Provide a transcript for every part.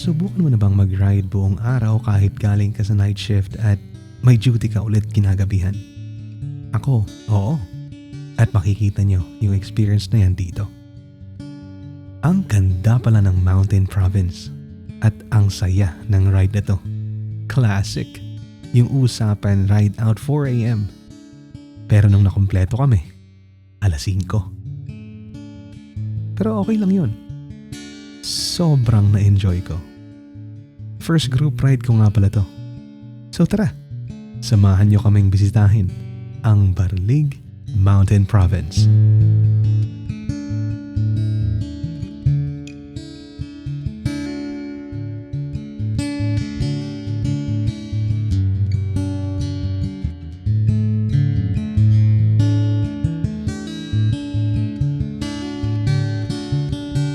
Nasubukan mo na bang mag-ride buong araw kahit galing ka sa night shift at may duty ka ulit kinagabihan? Ako, oo. At makikita nyo yung experience na yan dito. Ang ganda pala ng Mountain Province at ang saya ng ride na to. Classic. Yung usapan ride out 4 a.m. Pero nung nakumpleto kami, alas 5. Pero okay lang yun. Sobrang na-enjoy ko. First group ride ko nga pala to. So tara, samahan nyo kaming bisitahin ang Barlig Mountain Province.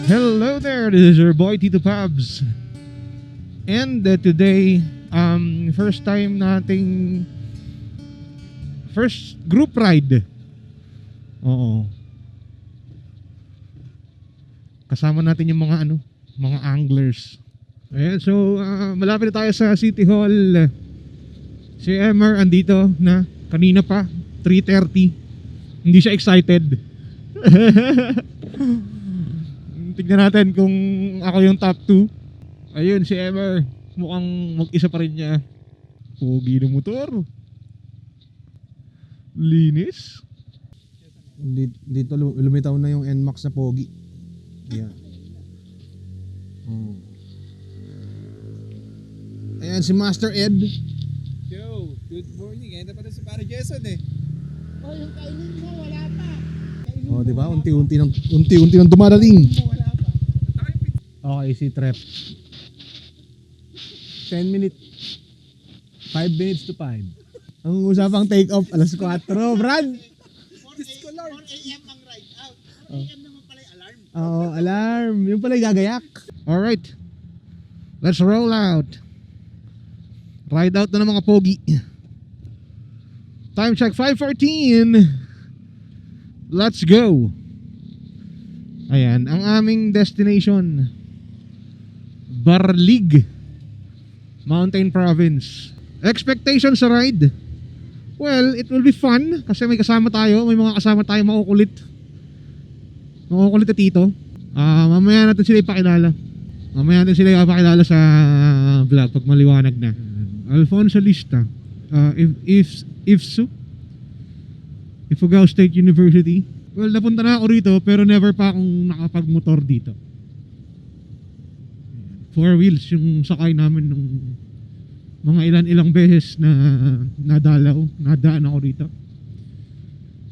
Hello there, this is your boy Tito Pabs. And today, first group ride. Oo. Kasama natin yung mga anglers. Ayan, so malapit na tayo sa City Hall. Si Emer andito na kanina pa, 3:30. Hindi siya excited. Tignan natin kung ako yung top 2. Ayun si Emer, mukhang mag-isa pa rin niya. Pogi ng motor. Linis. Dito lumitaw na yung NMAX na pogi. Ayan. Ayan si Master Ed. Yo, good morning. Ganda pa na si Pare Jason eh. Oh, yung kainin mo, wala pa. Oh, di ba? Unti-unti nang dumadating. Wala pa. Okay, si Trep. 10 minutes. 5 minutes to 5. Ang usapang take off, alas 4, Brad. 4 a.m. ang ride out. 4 a.m. naman pala yung alarm. Oo, alarm. Yung pala yung gagayak. Alright, let's roll out. Ride out na ng mga pogi. Time check 5:14. Let's go. Ayan, ang aming destination, Barlig Mountain Province. Expectation sa ride? Well, it will be fun kasi may kasama tayo, may mga kasama tayo makukulit. Makukulit na tito. Mamaya natin sila ipakilala. Sa vlog pag maliwanag na. Alfonso Lista. Ifugao State University. Well, napunta na ako rito pero never pa akong nakapag-motor dito. 4 wheels yung sakay namin nung mga ilang beses na nadaan ako rito.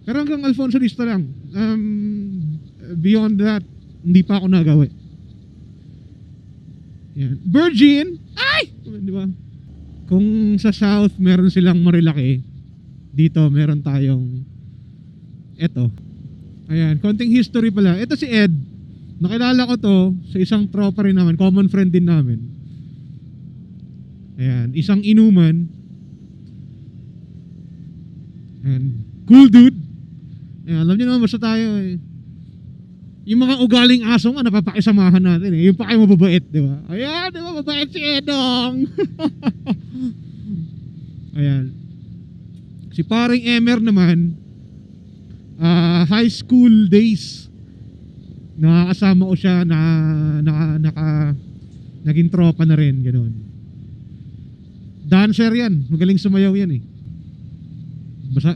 Pero hanggang Alfonso Lista lang. Beyond that, hindi pa ako nagawa. Yan. Virgin! Ay! Di ba? Kung sa South meron silang Marilaki, dito meron tayong eto. Ayan, konting history pala. Ito si Ed. Nakilala ko to sa isang tropa rin naman, common friend din namin. Ayan, isang inuman. And cool dude. Ayan, alam niyo naman basta tayo eh. Yung mga ugaling aso nga napapakisamahan natin eh. Yung pa kayo mababait, di ba? Ayan, di ba? Mabait si Edong. Ayan. Si paring Emer naman, high school days. Nakakasama ko siya na naging tropa na rin, ganoon. Dancer yan, magaling sumayaw yan eh. Basa.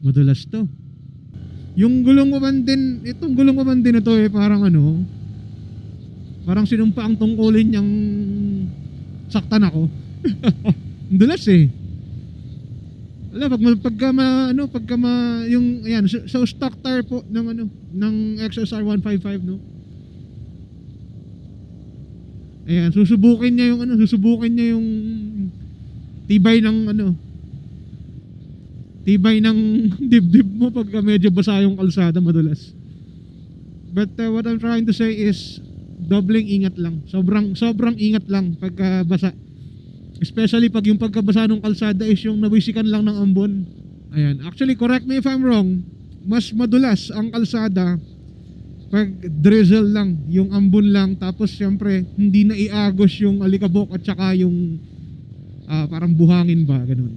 Madulas to. Yung gulong ko man din, itong gulong ko man din na to eh, parang parang sinumpa ang tungkulin niyang saktan ako. Madulas eh. Wala, yung ayan, so stock tire po ng XSR 155 no. Ayan, susubukin niya yung tibay ng dibdib mo pagka medyo basa yung kalsada madulas. But what I'm trying to say is dobling ingat lang. Sobrang ingat lang pagka basa. Especially pag yung pagkabasa ng kalsada is yung nabisikan lang ng ambon. Ayan, actually correct me if I'm wrong, mas madulas ang kalsada pag drizzle lang, yung ambon lang, tapos syempre hindi na iagos yung alikabok at saka yung parang buhangin ba, ganun.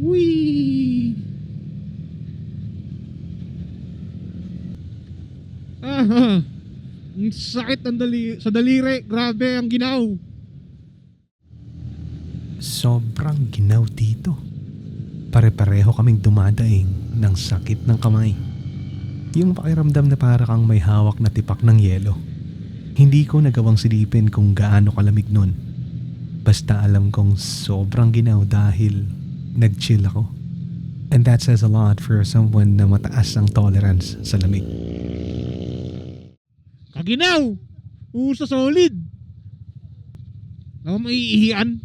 Whee! Ang sakit sa daliri, grabe ang ginaw. Sobrang ginaw dito. Pare-pareho kaming dumadaing ng sakit ng kamay. Yung pakiramdam na para kang may hawak na tipak ng yelo. Hindi ko nagawang silipin kung gaano kalamig nun. Basta alam kong sobrang ginaw dahil nag-chill ako. And that says a lot for someone na mataas ang tolerance sa lamig. Kaginaw! Usa solid! Ako maiihian.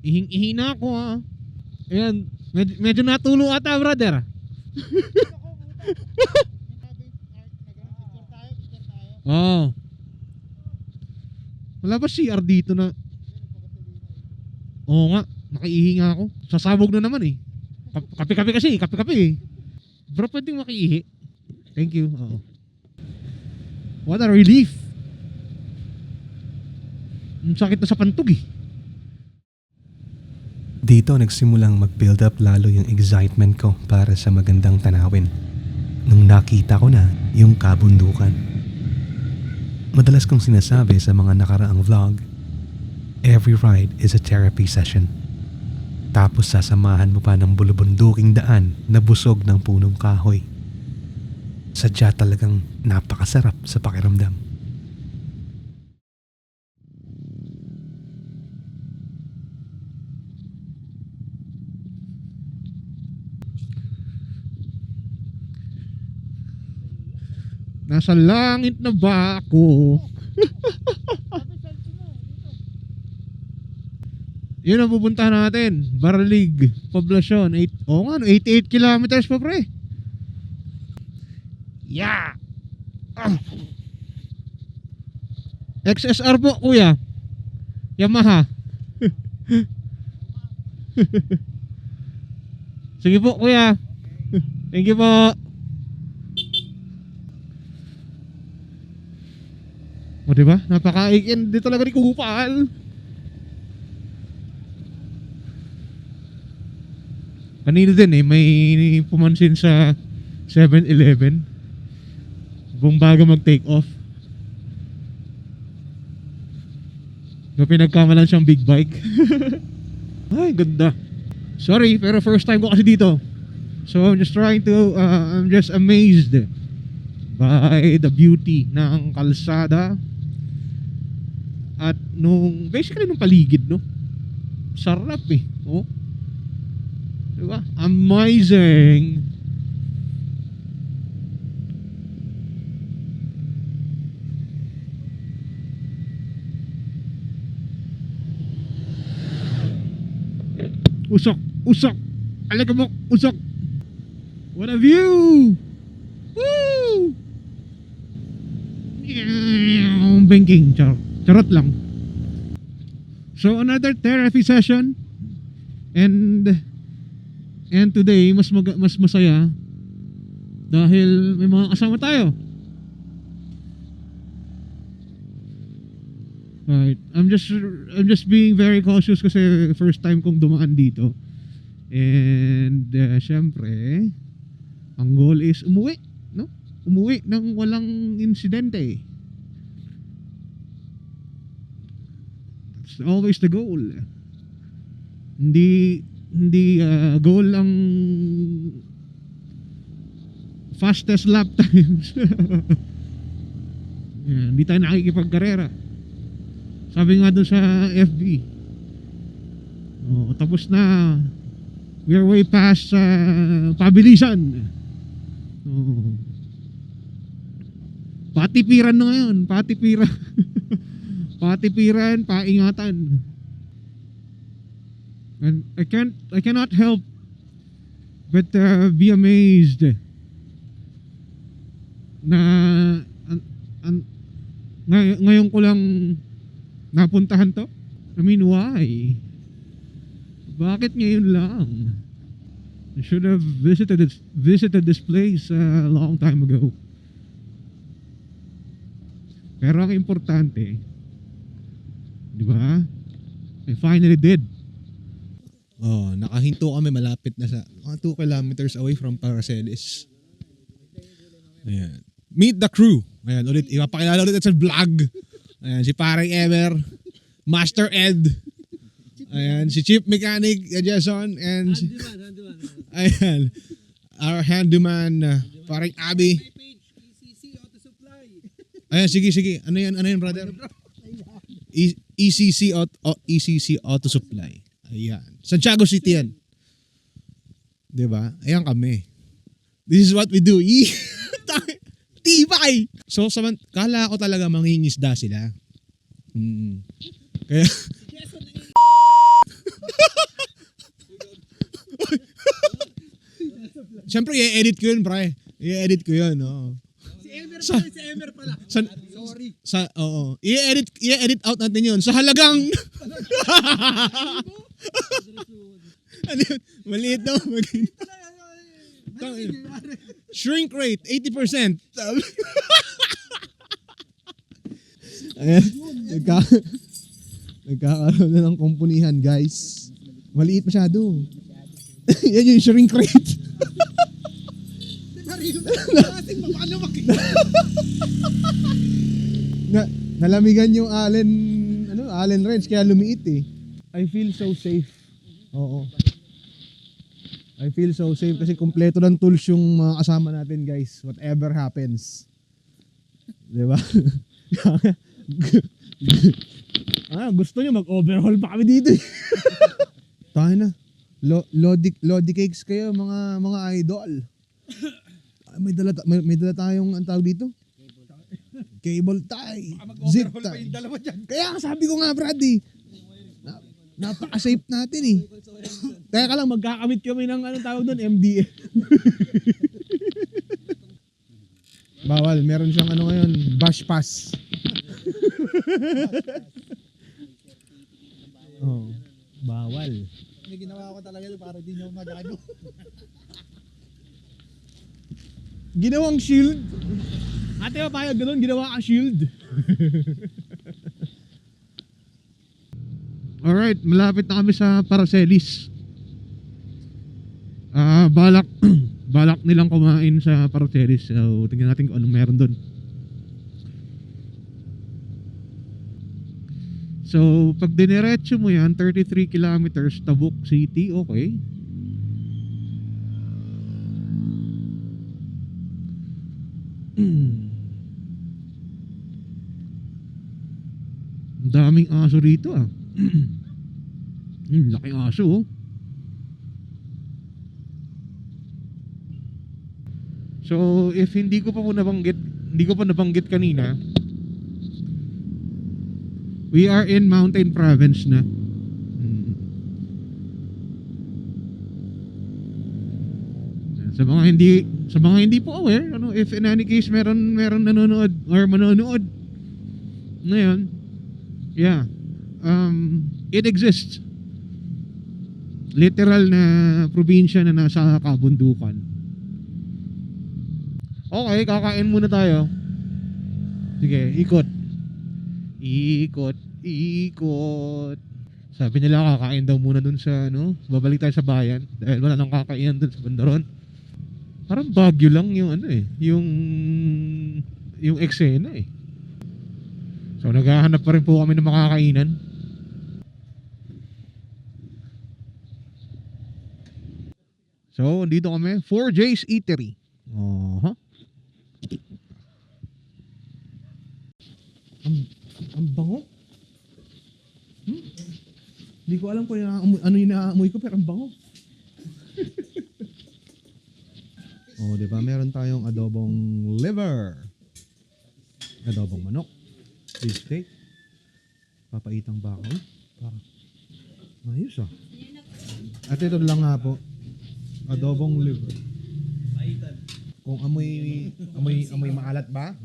Ihing-ihi na ako ha. Ayan, medyo natulo ata brother. Oh. Wala ba CR dito na? Oo nga, nakaihi nga ako. Sasabog na naman eh. Kape-kape kasi, kape-kape eh. Bro, pwedeng makiihi. Thank you. Oo. What a relief. Ang sakit na sa pantog eh. Dito nagsimulang mag-build up lalo yung excitement ko para sa magandang tanawin. Nung nakita ko na yung kabundukan. Madalas kong sinasabi sa mga nakaraang vlog, every ride is a therapy session. Tapos sasamahan mo pa ng bulubunduking daan na busog ng punong kahoy. Sadya talagang napakasarap sa pakiramdam. Nasa langit na ba ako? Yun ang pupuntahan natin. Baralig, Poblacion. Oo nga, 88 kilometers pa pre. Yeah! XSR po kuya. Yamaha. Sige po kuya. Thank you po. O diba? Napaka-ikin di talaga ni Kupal. Kanina din eh, may pumansin sa 7-Eleven. Buong bago mag-take off. Yung pinagkamalan siyang big bike. Ay, ganda. Sorry, pero first time ko kasi dito. So I'm just trying to, I'm just amazed by the beauty ng kalsada. At basically nung paligid, no? Sarap eh, oh. Diba? Amazing. Usok. Alikabok, usok. What a view! Woo! Banking, charot lang. So another therapy session, and today mas masaya dahil may mga kasama tayo. Right. I'm just being very cautious kasi first time kong dumaan dito. And syempre, ang goal is umuwi, no? Umuwi nang walang insidente. That's always the goal. Hindi goal ang fastest lap times. Hindi tayo nakikipagkarera. Sabi nga doon sa FB, tapos na, we are way past pabilisan. Patipiran na ngayon, patipiran. Patipiran, paingatan. And I cannot help but be amazed na ngayon ko lang napuntahan to. I mean, why? Bakit ngayon lang? You should have visited this place a long time ago. Pero ang importante, di ba? I finally did. Oh, nakahinto kami malapit na sa mga 2 kilometers away from Paracelis. Ayan. Meet the crew. Ayan, ulit, ipapakilala ulit sa vlog. Ayan, si Parang Ever, Master Ed. Ayan, si Chief Mechanic Jason and ayan, our handyman Parang Abby. Page, ECC Auto Supply. Ayan, sige. Ano yan, brother? ECC Auto Supply. Ayan. Santiago City yan. Diba? Ayan kami. This is what we do. Tibay! So, kala ko talaga mangingisda sila. Kaya, siyempre, i-edit ko yun, pre. I-edit ko yun, oo. Si Emer pala. Sorry. Oo. I-edit out natin yun. Sa halagang... ano yun? Maliit daw. Shrink rate, 80%. Ayan. Nagkakaroon na ng kumpunihan, guys. Maliit masyado. Yan yung shrink rate. Nalamigan yung Allen wrench kaya lumiit eh. I feel so safe. Oo. I feel so safe kasi kumpleto ng tools yung mga kasama natin, guys. Whatever happens. 'Di ba? Gusto niyo mag-overhaul pa kami dito. Tayo na. Lodi cakes kayo mga idol. May dala tayong ang tawag dito. Cable tie. Zip tie. Kaya sabi ko nga, Brad, napaka-safe natin eh. Kaya ka lang, magkakamit kami ng tawag doon, MDA. Bawal, meron siyang ngayon, bash pass. Oh, bawal. May ginawa ko talaga para di nyo magago. Ginawang shield. Ate, payag ganun, ginawa kang shield. Alright, malapit na kami sa Paracelis. Balak nilang kumain sa Paracelis. So, tingnan natin kung anong meron doon. So, pag diniretso mo yan, 33 kilometers, Tabuk City, okay. Ang daming aso rito ah. Laking aso oh. So if hindi ko pa nabanggit kanina, we are in Mountain Province na. Sa mga hindi po aware, if in any case meron nanonood or manonood ngayon, yeah, it exists. Literal na probinsya na nasa kabundukan. Okay, kakain muna tayo. Sige, ikot. Sabi nila kakain daw muna dun sa babalik tayo sa bayan dahil wala nang kakainan dun sa bandaron. Parang Baguio lang yung yung eksena eh. So naghahanap pa rin po kami ng makakainan. So dito kami, 4J's Eatery. Ang bango. Hindi ko alam kung ano yung naamoy ko, pero ang bango. Oh, di ba? Meron tayong adobong liver. Adobong manok. Fish steak. Papaitang bakaw. Parang ayos ah. At ito lang nga po. Adobong liver. Kung amoy maalat ba?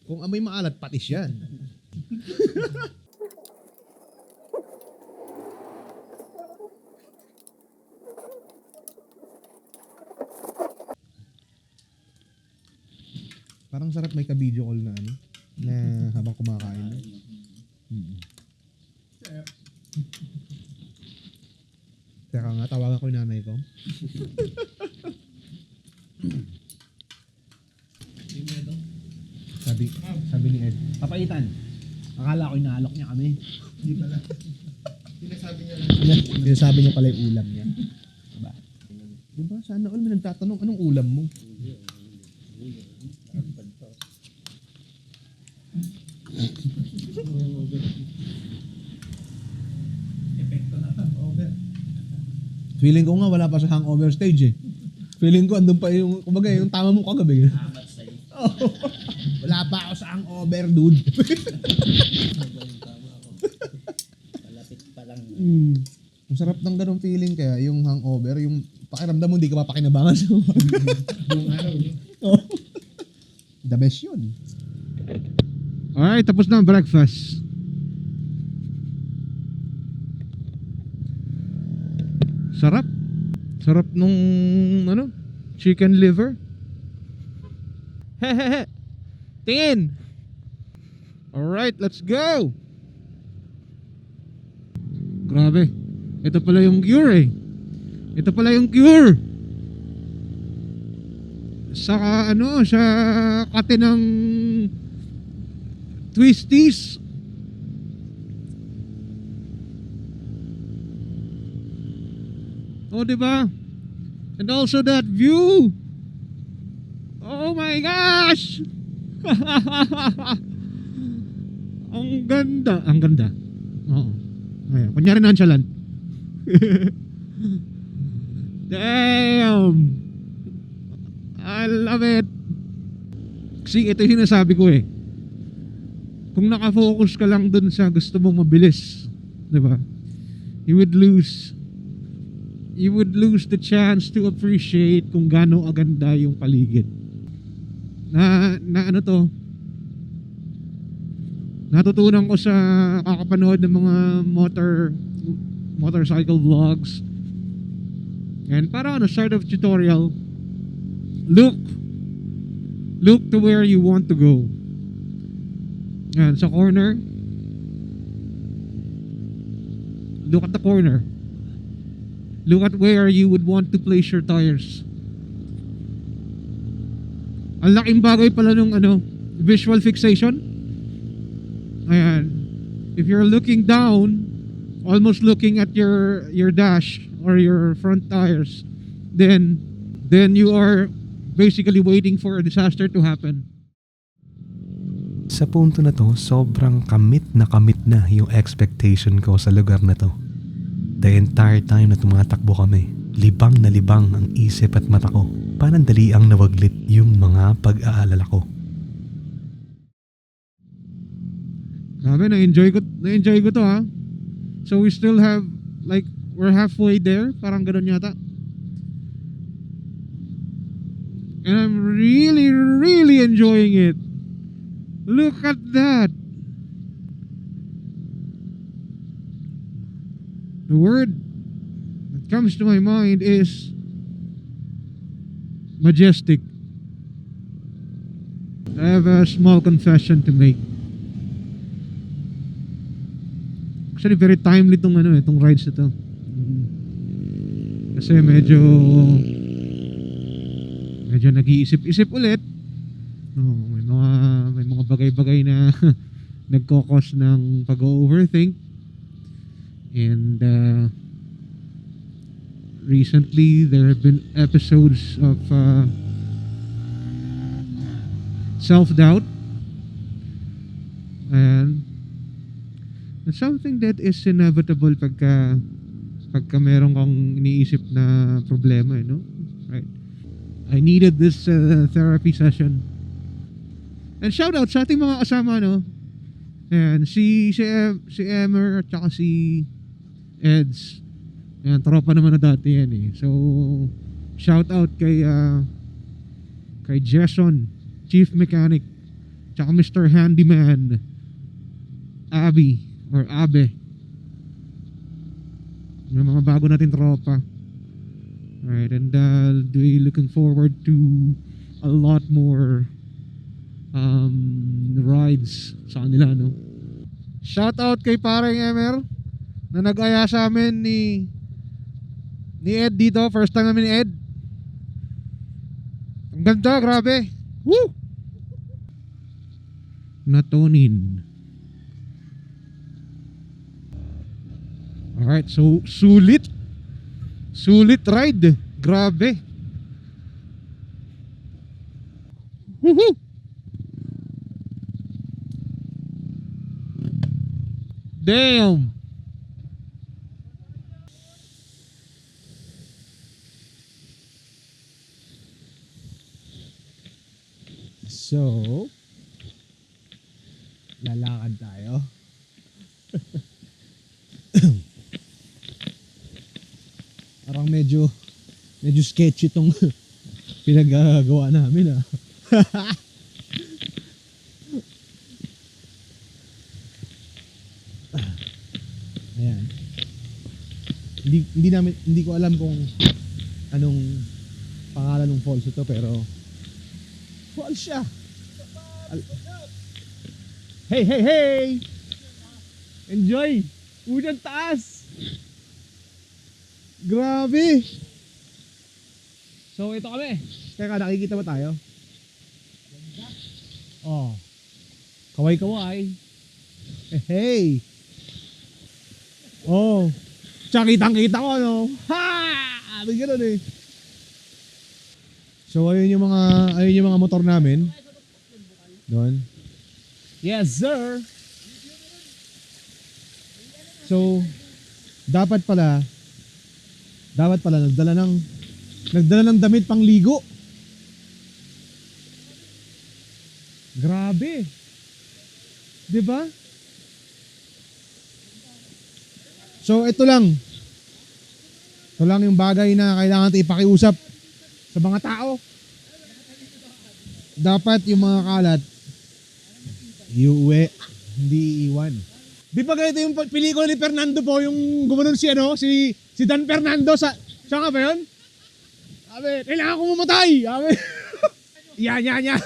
Kung amoy maalat, patis yan. Parang sarap may ka-video call na ano, na habang kumakain. Teka nga, tawagan ko yung nanay ko. sabi ni Ed. Papaitan. Akala ko inaalok niya kami. Sinasabi niya pala yung ulam niya. Diba? Sana all may nagtatanong, anong ulam mo? Feeling ko nga wala pa sa hangover stage eh. Feeling ko andun pa yung, kumbaga yung tama mo kagabi. Oh, wala pa ako sa hangover, dude. Palapit pa lang. Ang sarap ng ganong feeling kaya yung hangover, yung pakiramdam mo hindi ka papakinabangan sa buong araw. The best yun. Alright, tapos na ang breakfast. Sarap. Sarap nung ano, chicken liver. Hehehe. Tingin. Alright, let's go. Grabe. Ito pala yung cure eh. Ito pala yung cure. Sa ano, sa kate ng twisties. Oh, diba? And also that view. Oh my gosh! Ang ganda. Ang ganda. Oo. Ayan. Kunyari nonchalant. Damn! I love it. Kasi ito yung sinasabi ko eh. Kung nakafocus ka lang dun sa gusto mong mabilis, diba? You would lose the chance to appreciate kung gaano aganda yung paligid. Na ano to, natutunan ko sa kakapanood ng mga motorcycle vlogs. And parang ano, sort of tutorial. Look to where you want to go. Yan, sa corner. Look at the corner. Look at where you would want to place your tires. Ang laking bagay pala nung ano, visual fixation. Ayan. If you're looking down, almost looking at your dash or your front tires, then you are basically waiting for a disaster to happen. Sa punto na to, sobrang kamit na yung expectation ko sa lugar na to. The entire time na tumatakbo kami, libang na libang ang isip at mata ko. Panandali ang nawaglit yung mga pag-aalala ko. Grabe, na-enjoy ko to ha. So we still have, like, we're halfway there. Parang ganun yata. And I'm really, really enjoying it. Look at that. The word that comes to my mind is majestic. I have a small confession to make. Actually, very timely tong rides na to. Kasi medyo nag-iisip-isip ulit. May mga bagay-bagay na nagkokos ng pag-overthink. And recently there have been episodes of self-doubt, and it's something that is inevitable pagka meron kang iniisip na problema, you know? Right? I needed this therapy session. And shout out sa ating mga kasama, no? And si Emer at saka si Eds. Yan, tropa naman na dati yan eh. So, shout out kay Jason, Chief Mechanic, tsaka Mr. Handyman, Abby, or Abe. Yung mga bago natin tropa. Alright, and we looking forward to a lot more rides sa kanila, no? Shout out kay pareng Emer na nag-aya sa amin ni Ed dito. First time namin ni Ed. Ang ganda, grabe. Woo! Natonin. Alright, so sulit ride. Grabe. Woohoo! Damn. So, lalakad tayo. Parang medyo sketchy itong pinagagawa namin ah. Ayan. Hindi ko alam kung anong pangalan ng falls ito, pero falls siya. Hey! Enjoy! Unang taas! Grabe! So ito kami. Teka, nakikita ba tayo? Oh. Kaway-kaway. Hey! Oh. Tsaka kitang-kita ko, no? Ha! May ganun eh. So ayun yung mga motor namin. Doon. Yes, sir. So dapat pala nagdala ng damit pang ligo. Grabe. 'Di ba? So ito lang yung bagay na kailangan natin ipakiusap sa mga tao. Dapat yung mga kalat iuwi, hindi iiwan. Di ba ganito yung pelikula ni Fernando po, yung gumanon si Dan Fernando siya nga ba yun? Sabi, kailangan kong mamatay. Sabi, yan.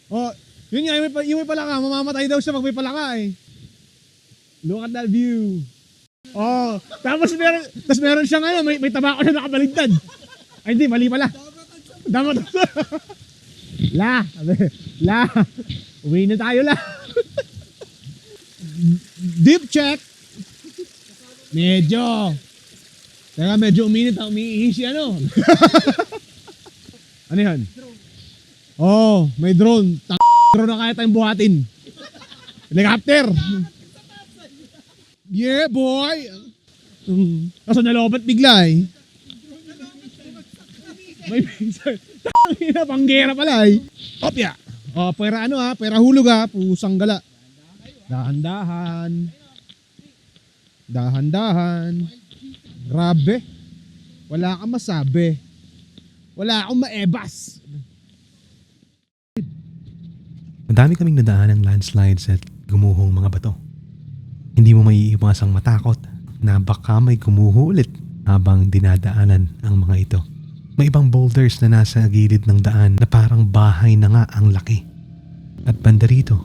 Oh, yun nga, yung may palaka, mamamatay daw siya pag may palaka eh. Look at that view. Oh, tapos meron siya ngayon, may tabako na nakabaligtad. Ay hindi, mali pala. Dapat. La. Uwi na tayo la. Deep check. Medyo uminit, umiihi si ano. Ano yan? Oh, may drone. Drone na kaya tayong buhatin. Helicopter. Yeah, boy. Kaso nalobat bigla eh. May tangina panggera pala eh. Opya. Oh, pera pera hulog pusang gala. Dahan-dahan. Grabe. Wala kang masabi. Wala akong maebas. Madami kaming nadaan ng landslides at gumuhong mga bato. Hindi mo maiiwasang matakot na baka may gumuho ulit habang dinadaanan ang mga ito. May ibang boulders na nasa gilid ng daan na parang bahay na nga ang laki. At banda rito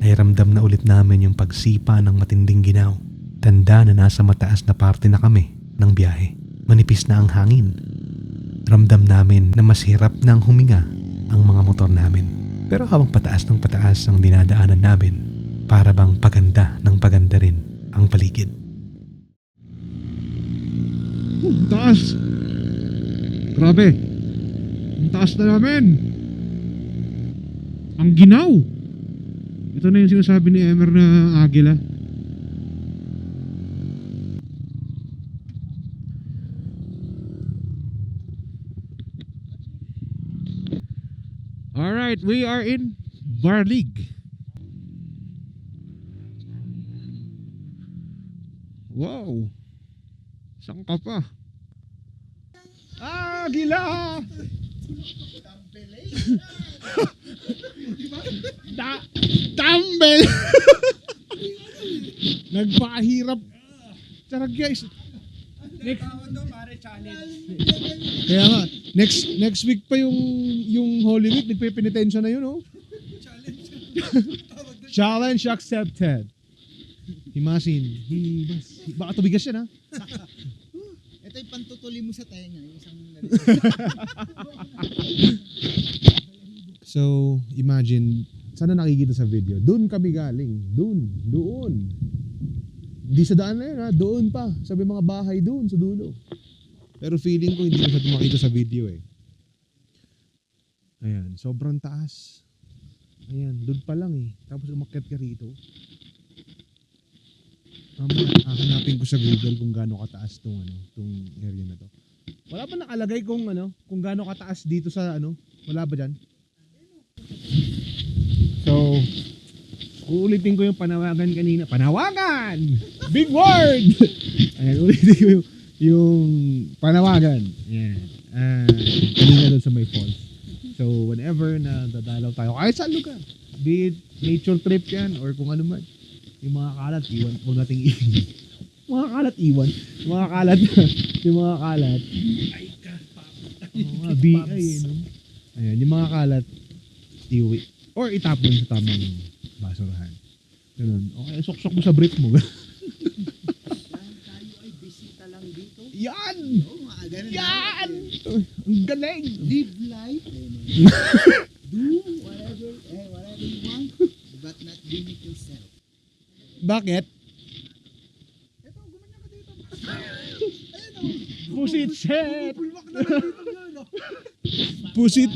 ay ramdam na ulit namin yung pagsipa ng matinding ginaw. Tanda na nasa mataas na parte na kami ng biyahe. Manipis na ang hangin. Ramdam namin na mas hirap nang huminga ang mga motor namin. Pero habang pataas ng pataas ang dinadaanan namin, para bang paganda ng paganda rin ang paligid. Taas. Grabe. Ang taas na namin. Ang ginaw. Ito na yung sinasabi ni Emer na agila. Alright, we are in Barlig. Wow. Saan ka pa? Agila! Dumbbell! Nagpahirap. Tara guys. Tawag doon, pare, challenge. Kaya nga, next week pa yung Holy Week, nagpe-penitensya na yun, oh. Challenge accepted. Himasin. Baka tubigas yan, ha? Ito yung pantutuli mo sa tenga. Yung isang... So, imagine, sana nakikita sa video. Doon kami galing. Doon. Di sa daan na yun, ha? Doon pa. Sabi mga bahay doon sa dulo. Pero feeling ko hindi ko siya makita sa video eh. Ayan, sobrang taas. Ayan, doon pa lang eh. Tapos umakyat ka rito. Hahanapin ko sa Google kung gaano kataas tong area na to. Wala ba nakalagay kung gaano kataas dito sa Wala ba diyan? So, uulitin ko yung panawagan kanina. Panawagan! Big word! Ayan, ulitin ko yung panawagan. Ayan. Kanina doon sa may falls. So, whenever na dadalaw tayo, kahit saan lugar, be it nature trip yan or kung ano man, yung mga kalat, iwan. Huwag nating iwan. Mga kalat, iwan. Yung mga kalat. Mga BI, Ayan, yung mga kalat, iwi. Or itapon sa tamang basurahan. Ganun. Okay, sok-sok mo sa brief mo. Tayo ay bisita lang dito. Yan! Oo, mga ganun. Yan! Ang galing! Live life. Do whatever you want, but not limit yourself. Bakit? Ito, gumanyan ka dito. Pusit set! Bulwak na lang dito yun.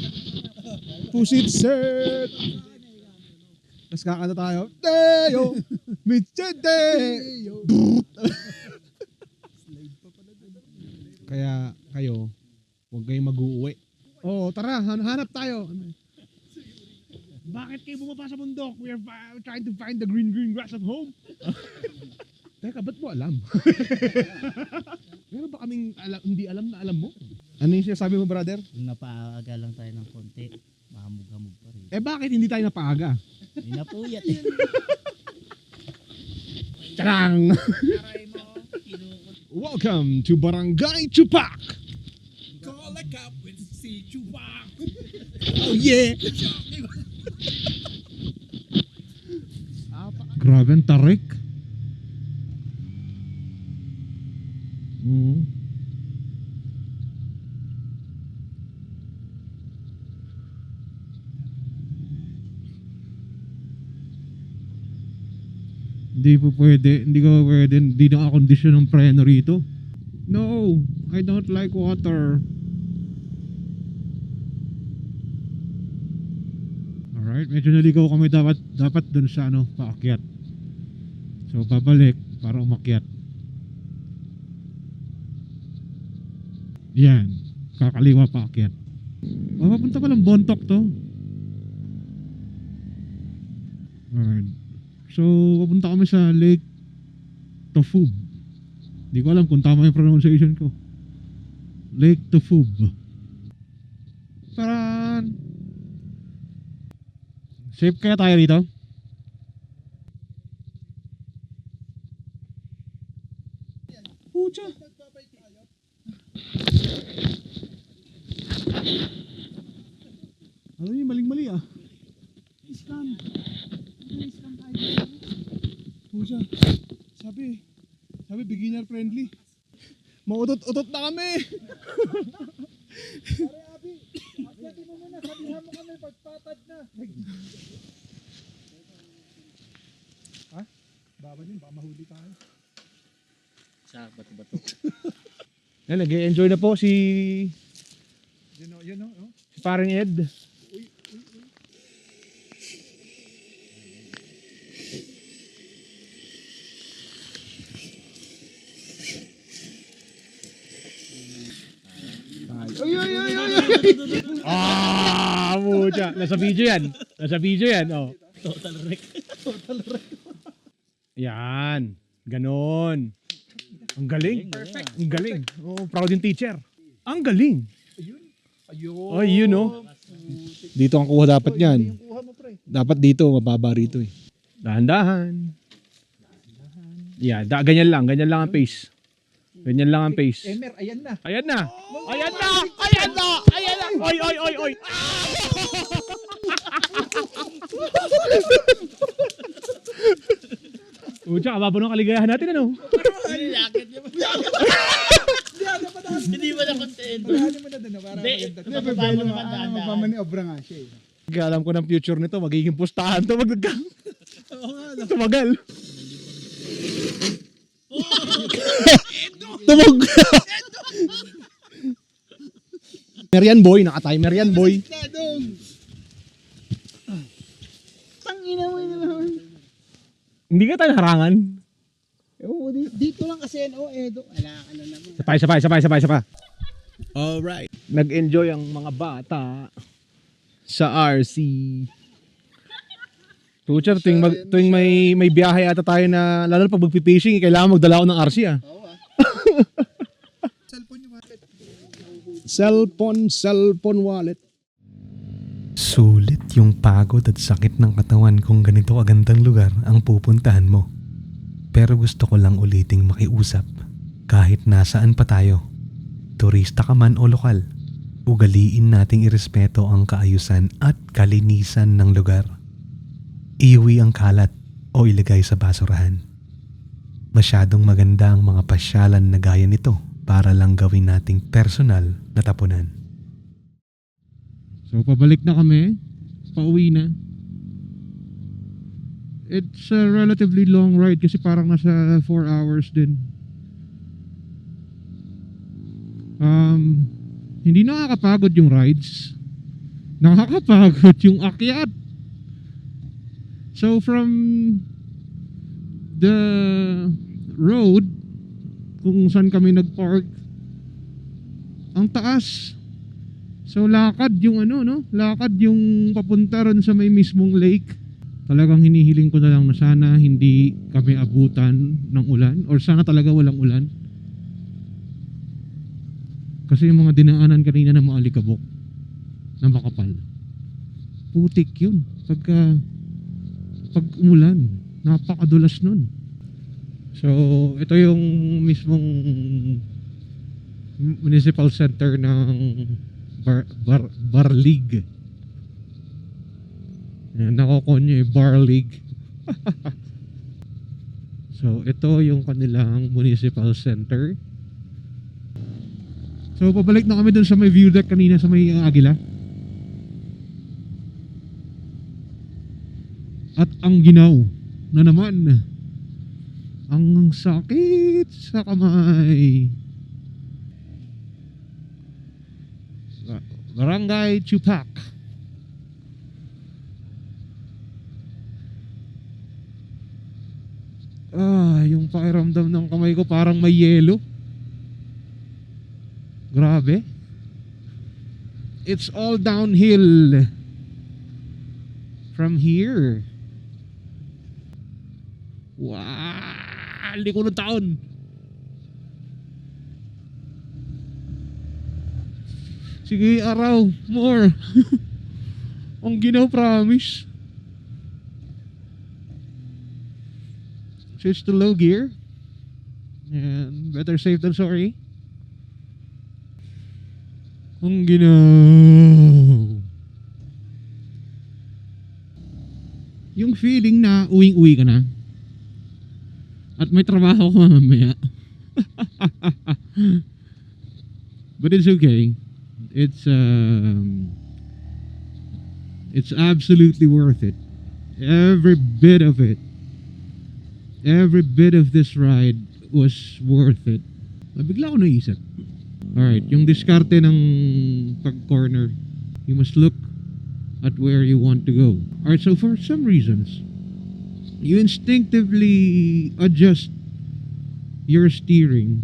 Pusit set! Tapos kakanta tayo. Teo! Michete! Kaya kayo, huwag kayong mag-uuwi. Oo, tara, hanap tayo. Bakit kayo bumaba sa bundok? We are trying to find the green grass at home. Teka, ba't mo alam? Meron ba kaming hindi alam na alam mo? Ano yung sinasabi mo, brother? Kung napaaga lang tayo ng konti, mahamog-hamog pa rin. Eh bakit hindi tayo napaaga? May napuyat eh. Tarang! Welcome to Barangay Chupak! Call a cop with si Chupak. Oh yeah! Grabe ang tarik. Hindi po pwede, hindi nakakondisyon ng preno rito. No, I don't like water. Alright, medyo naligaw kami dapat dun sa paakyat. So babalik para umakyat. Yan, kakaliwa paakyat. Papunta pa lang Bontok to. Alright. So, papunta kami sa Lake Tofub. Hindi ko alam kung tama yung pronunciation ko. Lake Tofub. Taran! Safe kaya tayo rito? Pucha! Ano yung maling-mali ah? Scam! Pucha, sabi beginner friendly. Mautot-utot na kami. Pare Abi, pwede mo muna, sabihan mo kami pagpatad na. Ha? Baba din, baka mahuli tayo. Sa bato-bato. Yan, nag-enjoy na po si Yun know. si Paring Ed. Pucha. Nasa video yan. Oh. Total wreck. Yan. Ganon. Ang galing. Perfect. Ang galing. Oh, proud yung teacher. Ang galing. Ayun. Oh, yun no. Dito ang kuha dapat yan. Kuha mo pre. Dapat dito, mababa rito eh. Dahan-dahan. Yeah, ganyan lang ang pace. Ganyan lang ang pace. Emer, ayan na. Ayan na! Ayan na! Ayan na! Ayan na! Oy, oy, oy, oy! Ucha, kababa ng kaligayahan natin, ano? Hindi mo na contento. Pagkakanin mo na doon, para Hindi. maganda. Mababa mo naman dahan. Magpamaniobra nga siya eh. Alam ko ng future nito, magiging pustahan to pag tumagal. Tumog! Merian boy, naka-timer yan boy. Tangina mo yun naman. Hindi ka tayo harangan. Oo, dito lang kasi Edo. Wala ka na naman. Sabay. Alright. Nag-enjoy ang mga bata sa RC. Teacher, tuwing may biyahe ata tayo na, lalo na pag magpipishing, kailangan magdala ako ng RC ah. Oo ah. Cellphone wallet. Sulit yung pagod at sakit ng katawan kung ganito kagandang lugar ang pupuntahan mo. Pero gusto ko lang uliting makiusap. Kahit nasaan pa tayo, turista ka man o lokal, ugaliin nating irespeto ang kaayusan at kalinisan ng lugar. Iuwi ang kalat o ilagay sa basurahan. Masyadong maganda ang mga pasyalan na gaya nito para lang gawin nating personal na tapunan. So pabalik na kami. Pauwi na. It's a relatively long ride kasi parang nasa 4 hours din. Hindi nakakapagod yung rides. Nakakapagod yung akyat. So from the road kung saan kami nagpark, ang taas. So lakad yung lakad yung papunta ron sa may mismong lake. Talagang hinihiling ko na lang na sana hindi kami abutan ng ulan or sana talaga walang ulan. Kasi yung mga dinaanan kanina ng mga alikabok na makapal, putik yun pag umulan, napakadulas nun. So ito yung mismong municipal center ng Barlig. Nakokonyo Barlig. So ito yung kanilang municipal center. So pabalik na kami dun sa may view deck kanina sa may Agila. At ang ginaw na naman. Ang sakit sa kamay. Barangay Chupac. Yung pakiramdam ng kamay ko parang may yelo. Grabe. It's all downhill from here. Wow, liko ng taon. Sige, araw, more. Ang ginaw, promise. Switch to low gear. And better safe than sorry. Ang ginaw. Yung feeling na uwing-uwi ka na. At may trabaho ka mamaya. But it's okay. It's absolutely worth it. Every bit of it. Every bit of this ride was worth it. Bigla ko naisip. Alright, yung diskarte ng pag-corner, you must look at where you want to go. Alright, so for some reasons, you instinctively adjust your steering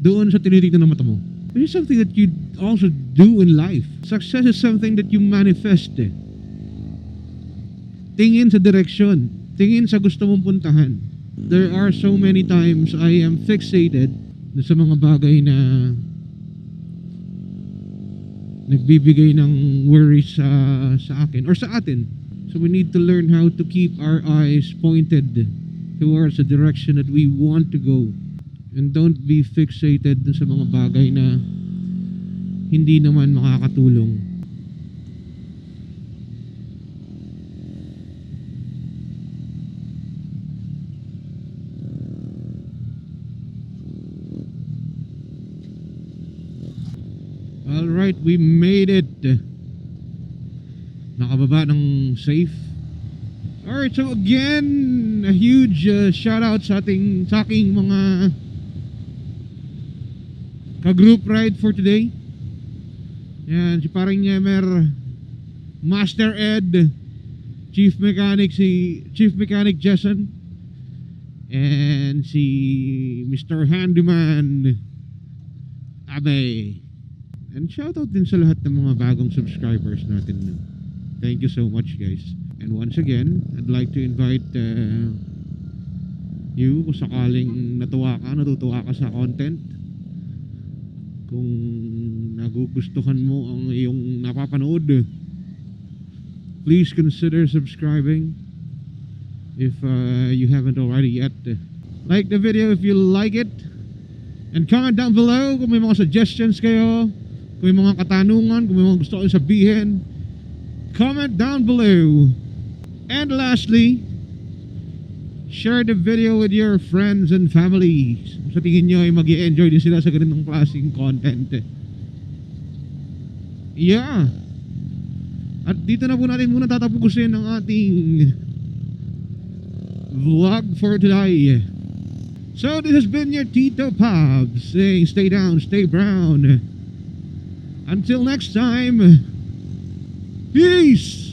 doon sa tinitignan ng mata mo. Which is something that you also do in life. Success is something that you manifest. Tingin sa direksyon. Tingin sa gusto mong puntahan. There are so many times I am fixated sa mga bagay na nagbibigay ng worries sa akin or sa atin. So we need to learn how to keep our eyes pointed towards the direction that we want to go. And don't be fixated dun sa mga bagay na hindi naman makakatulong. Alright, we made it. Nakababa ng safe. Alright, so again, a huge shout out sa aking mga ka-group ride for today. Yan, si paring Yemer, Master Ed, Chief Mechanic Jason, and si Mr. Handyman Abe. And shoutout din sa lahat ng mga bagong subscribers natin. Thank you so much, guys. And once again, I'd like to invite you kung sakaling natutuwa ka sa content. Kung nagugustuhan mo ang iyong napapanood, please consider subscribing if you haven't already yet. Like the video if you like it. And comment down below kung may mga suggestions kayo, kung may mga katanungan, kung may mga gusto kayong sabihin. Comment down below. And lastly, share the video with your friends and family. Sa tingin nyo ay mag-i-enjoy din sila sa ganitong klaseng content. Yeah. At dito na po natin muna tatapusin ang ating vlog for today. So this has been your Tito Pabs saying stay down, stay brown. Until next time, peace!